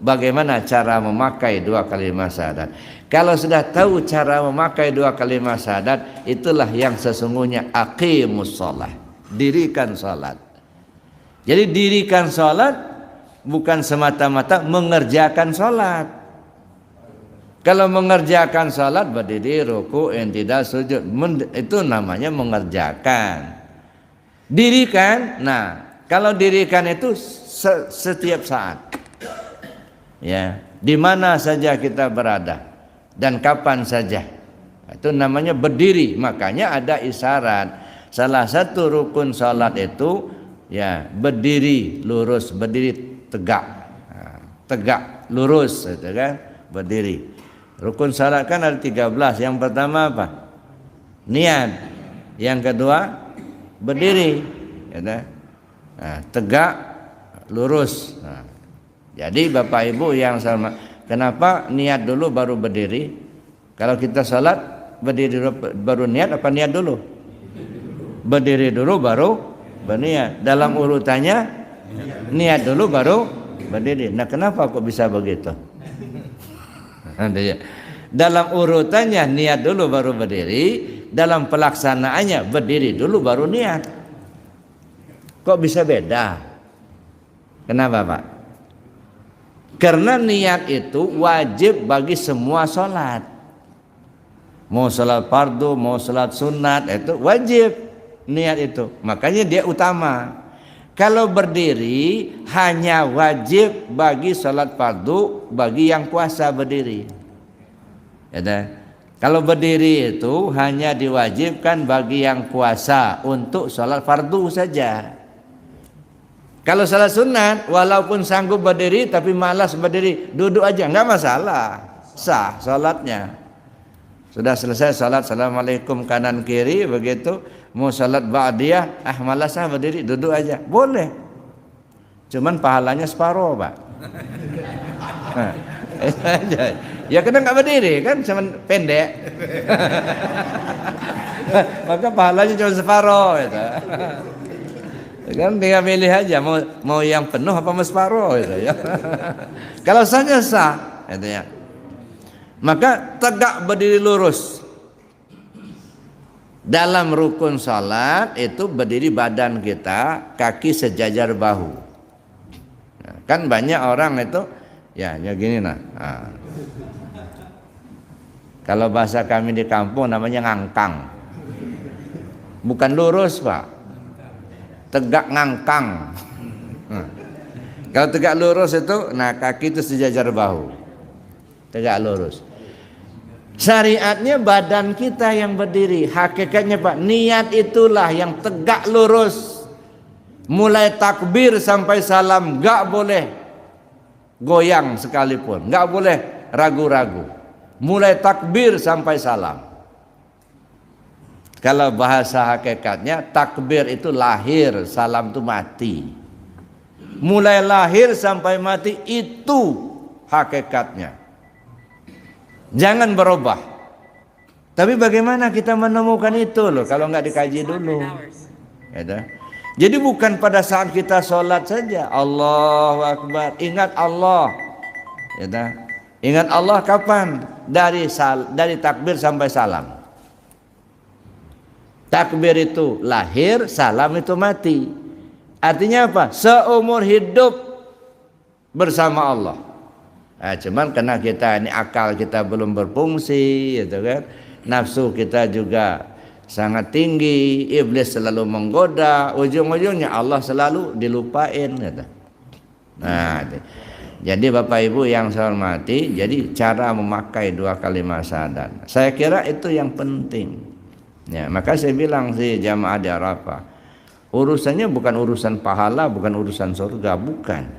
bagaimana cara memakai dua kalimat syahadat. Kalau sudah tahu cara memakai dua kalimat syahadat, itulah yang sesungguhnya aqimus shalah, dirikan salat. Jadi dirikan salat bukan semata-mata mengerjakan salat. Kalau mengerjakan salat berdiri, ruku, i'tidal, sujud, itu namanya mengerjakan. Dirikan, nah kalau dirikan itu setiap saat, ya, di mana saja kita berada dan kapan saja, itu namanya berdiri. Makanya ada isyarat. Salah satu rukun salat itu ya berdiri lurus, berdiri tegak, tegak lurus, itu kan berdiri. Rukun salat kan ada 13. Yang pertama apa? Niat. Yang kedua berdiri, ya, tegak lurus. Nah, jadi Bapak Ibu yang sama, kenapa niat dulu baru berdiri? Kalau kita salat berdiri dulu, baru niat apa niat dulu? Berdiri dulu baru berniat. Dalam urutannya niat dulu baru berdiri. Nah, kenapa kok bisa begitu? Dalam urutannya niat dulu baru berdiri, dalam pelaksanaannya berdiri dulu baru niat. Kok bisa beda? Kenapa, Pak? Karena niat itu wajib bagi semua sholat. Mau sholat fardu, mau sholat sunat, itu wajib niat itu. Makanya dia utama. Kalau berdiri hanya wajib bagi sholat fardu, bagi yang puasa berdiri. Ya, kalau berdiri itu hanya diwajibkan bagi yang puasa untuk sholat fardu saja. Kalau sholat sunat, walaupun sanggup berdiri tapi malas berdiri, duduk aja, nggak masalah, sah sholatnya. Sudah selesai sholat, assalamualaikum kanan kiri, begitu mau sholat ba'diyah, malas berdiri, duduk aja, boleh. Cuman pahalanya separuh, Pak. Ya karena nggak berdiri kan, cuman pendek. Maka pahalanya cuma separuh, gitu. Kan tinggal milih aja mau yang penuh apa mau separuh, gitu ya. Kalau sahnya sah, gitu ya. Maka tegak berdiri lurus. Dalam rukun salat itu berdiri badan kita, kaki sejajar bahu. Nah, kan banyak orang itu ya gini nah. Kalau bahasa kami di kampung namanya ngangkang. Bukan lurus, Pak. Tegak ngangkang. Kalau tegak lurus itu, nah kaki itu sejajar bahu. Tegak lurus. Syariatnya badan kita yang berdiri. Hakikatnya, Pak, niat itulah yang tegak lurus. Mulai takbir sampai salam gak boleh goyang sekalipun, gak boleh ragu-ragu. Mulai takbir sampai salam. Kalau bahasa hakikatnya takbir itu lahir, salam itu mati. Mulai lahir sampai mati itu hakikatnya. Jangan berubah. Tapi bagaimana kita menemukan itu loh kalau nggak dikaji dulu. Jadi bukan pada saat kita sholat saja Allahu Akbar, ingat Allah. Ingat Allah kapan? Dari takbir sampai salam. Takbir itu lahir, salam itu mati. Artinya apa? Seumur hidup bersama Allah. Nah, cuman karena kita ini akal kita belum berfungsi, gitu kan? Nafsu kita juga sangat tinggi, iblis selalu menggoda, ujung-ujungnya Allah selalu dilupain, gitu. Nah, jadi Bapak Ibu yang saya hormati, jadi cara memakai dua kalimat syahadat, saya kira itu yang penting. Ya, maka saya bilang sih jamaah di Arafah, urusannya bukan urusan pahala, bukan urusan surga, bukan.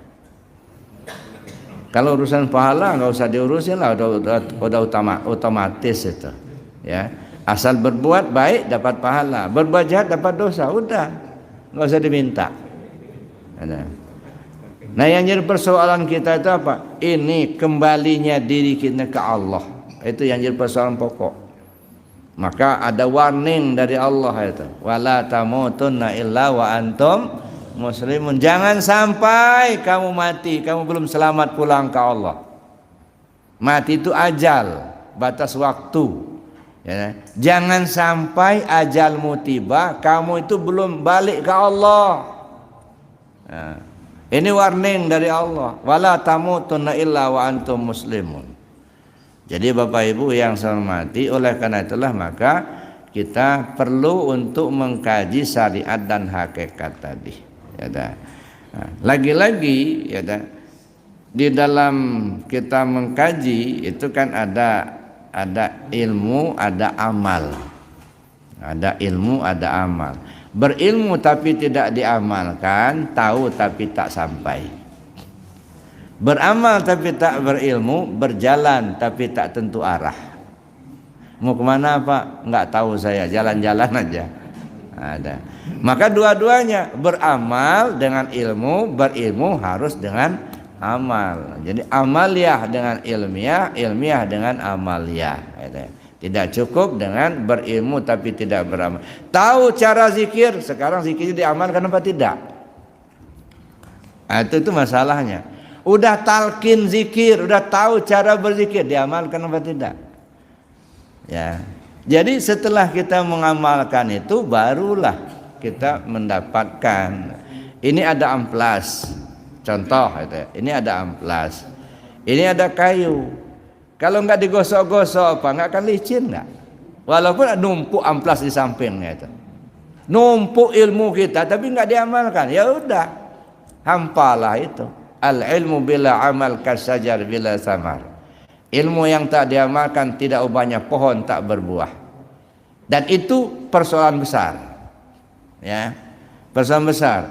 Kalau urusan pahala nggak usah diurusin lah, udah otomatis itu, ya. Asal berbuat baik dapat pahala, berbuat jahat dapat dosa, udah nggak usah diminta. Nah, yang jadi persoalan kita itu apa? Ini kembalinya diri kita ke Allah, itu yang jadi persoalan pokok. Maka ada warning dari Allah itu, wala tamutunna illa wa antum muslimun. Jangan sampai kamu mati, kamu belum selamat pulang ke Allah. Mati itu ajal, batas waktu. Ya. Jangan sampai ajalmu tiba, kamu itu belum balik ke Allah. Nah, ini warning dari Allah. Wala tamutunna illa wa antum muslimun. Jadi Bapak Ibu yang saya hormati, oleh karena itulah maka kita perlu untuk mengkaji syariat dan hakikat tadi. Ya, nah, lagi-lagi ya, di dalam kita mengkaji itu kan ada ilmu, ada amal. Ada ilmu, ada amal. Berilmu tapi tidak diamalkan, tahu tapi tak sampai. Beramal tapi tak berilmu, berjalan tapi tak tentu arah. Mau kemana Pak? Enggak tahu saya, jalan-jalan aja. Ada. Maka dua-duanya, beramal dengan ilmu, berilmu harus dengan amal. Jadi amaliyah dengan ilmiah, ilmiah dengan amaliyah. Tidak cukup dengan berilmu tapi tidak beramal. Tahu cara zikir, sekarang zikirnya diamalkan apa tidak? Nah, itu masalahnya. Udah talqin zikir, udah tahu cara berzikir, diamalkan apa tidak? Ya. Jadi setelah kita mengamalkan itu, barulah kita mendapatkan. Ini ada amplas. Contoh, ini ada amplas, ini ada kayu. Kalau nggak digosok-gosok apa, nggak akan licin nggak? Walaupun numpuk amplas di sampingnya itu, numpuk ilmu kita, tapi nggak diamalkan, ya udah, hampalah itu. Al ilmu bila amal kasajar bila samar. Ilmu yang tak diamalkan tidak ubahnya pohon tak berbuah. Dan itu persoalan besar, ya, persoalan besar.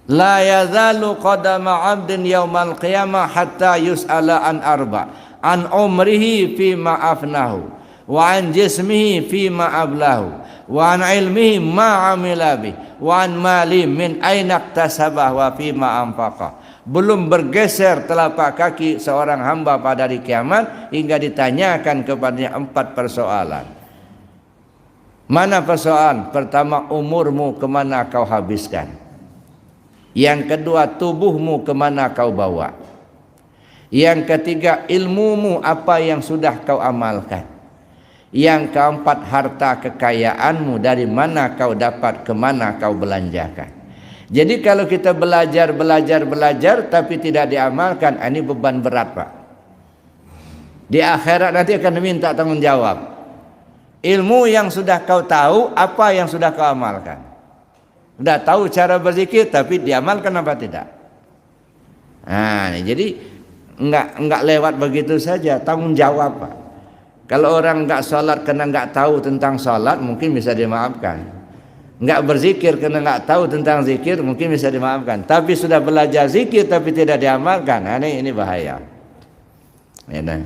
La yazalu qadama 'abdin yaumal qiyamah hatta yus'ala an arba, an umrihi fi ma afnahu, wa an jismihi fi ma ablahu, wa an ilmihi ma amila bih, wa an mali min aina iktasabah wa fi ma anfaqa. Belum bergeser telapak kaki seorang hamba pada hari kiamat hingga ditanyakan kepadanya 4 persoalan. Mana persoalan? Pertama, umurmu kemana kau habiskan. Yang kedua, tubuhmu kemana kau bawa. Yang ketiga, ilmumu apa yang sudah kau amalkan. Yang keempat, harta kekayaanmu dari mana kau dapat, kemana kau belanjakan. Jadi kalau kita belajar tapi tidak diamalkan, ini beban berat Pak. Di akhirat nanti akan diminta tanggung jawab. Ilmu yang sudah kau tahu, apa yang sudah kau amalkan. Sudah tahu cara berzikir tapi diamalkan apa tidak? Nah, jadi enggak lewat begitu saja, tanggung jawab Pak. Kalau orang enggak sholat karena enggak tahu tentang sholat, mungkin bisa dimaafkan. Enggak berzikir karena enggak tahu tentang zikir, mungkin bisa dimaafkan. Tapi sudah belajar zikir tapi tidak diamalkan, nah, ini bahaya. Ya, nah.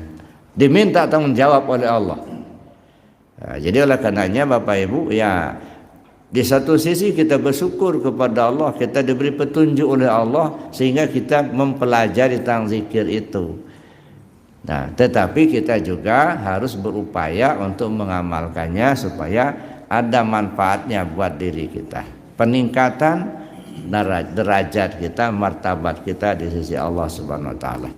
Diminta tanggung jawab oleh Allah. Nah, jadi oleh karenanya Bapak Ibu, ya, di satu sisi kita bersyukur kepada Allah, kita diberi petunjuk oleh Allah sehingga kita mempelajari tentang zikir itu. Nah, tetapi kita juga harus berupaya untuk mengamalkannya supaya ada manfaatnya buat diri kita. Peningkatan derajat kita, martabat kita di sisi Allah Subhanahu wa taala.